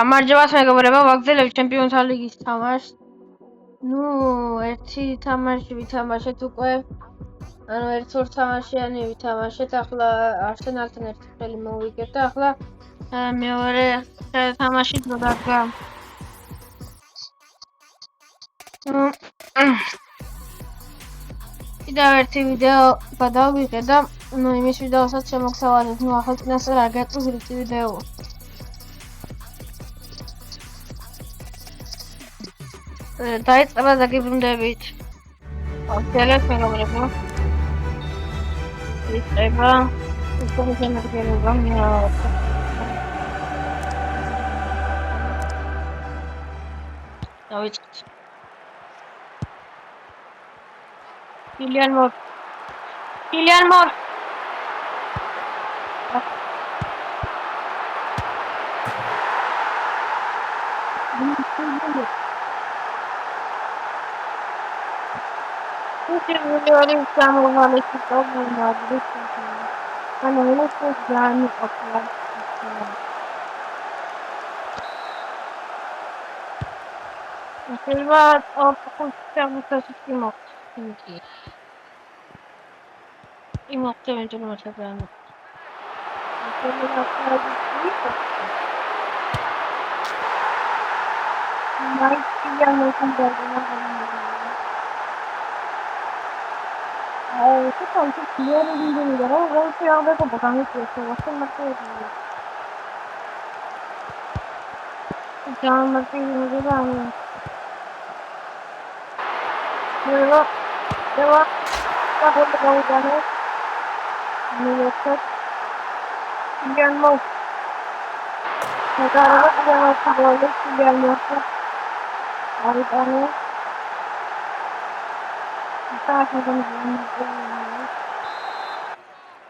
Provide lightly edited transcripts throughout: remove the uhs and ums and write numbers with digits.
გამარჯობა მეგობრებო, ვაგრძელებ ჩემპიონთა ლიგის თამაშს. ერთი თამაში ვითამაშეთ უკვე. ანუ ერთ-ორ თამაშიანი ვითამაშეთ. ახლა არსენალთან ერთი ხელი მოვიგეთ და ახლა მეორე თამაში დრო დადგა. კიდევ ერთი ვიდეო გადავიღე და იმის ვიდეოსაც შემოგსავალეთ. ახლა წინასწარ არ გეტყვით რითი ვიდეოა. დაიწყება დაგიბრუნდებით. ვაგრძელებ მეგობრებო. დაიწყება. შემოგემარჯვება დავიწყეთ. Kylian Moore.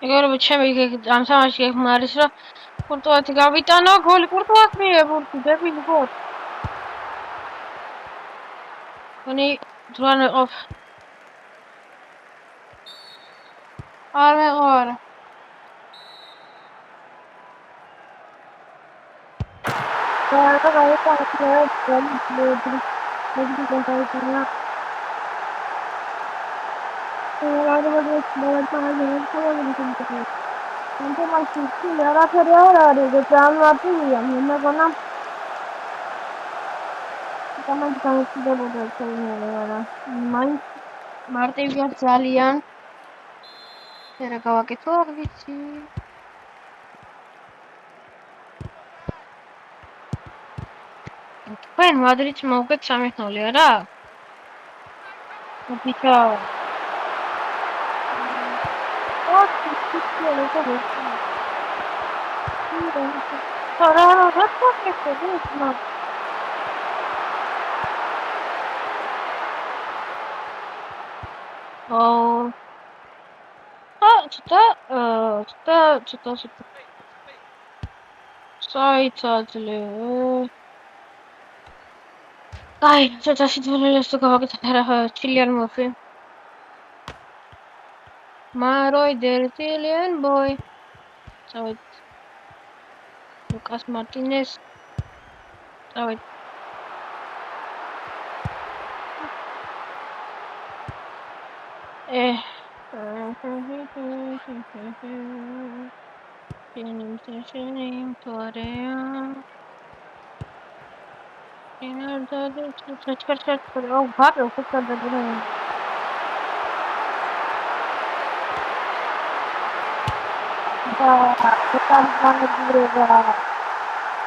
მეგობრებო, ჩემი ამ თამაში გეხმარის რომ კურტუათი გავიტანო, გოლი კურტუათი მიებურთი, დებილი გოლი. მoni დროან მეყოფ. არ მეყარ. მარტივი არ ძალიან. რა გავაკეთო, არ ვიცი. თქვენ მადრიდს მოვგეთ 3-0, არა? ბიჭო. Ai, cioè si deve sto cavolo che era Kylian Mbappé. Maroy der Kylian boy. Ciao. Lucas Martinez. Ciao.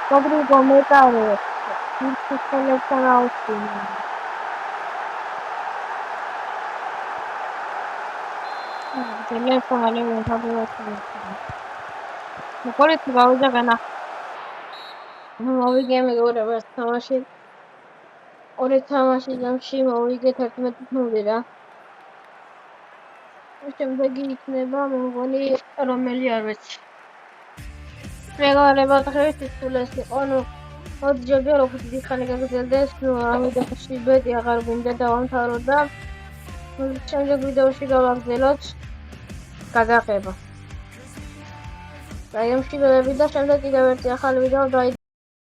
Rodrigo Metare. ორი თამაში ჯამში მოვიგეთ 11-0 რა. შემდეგი იქნება მე მგონი რომელი არ ვიცი. მეგობრებო, დღეს სულეს იყო, მოძებე როგორც დიხანი გაგრძელდეს, ამიტომ ბეტი აღარ გვინდა დავამთავრო და შემდეგ ვიდეოში გავაგრძელოთ გადაღება. რაიმში ვები და შემდეგ კიდევ ერთი ახალი ვიდეო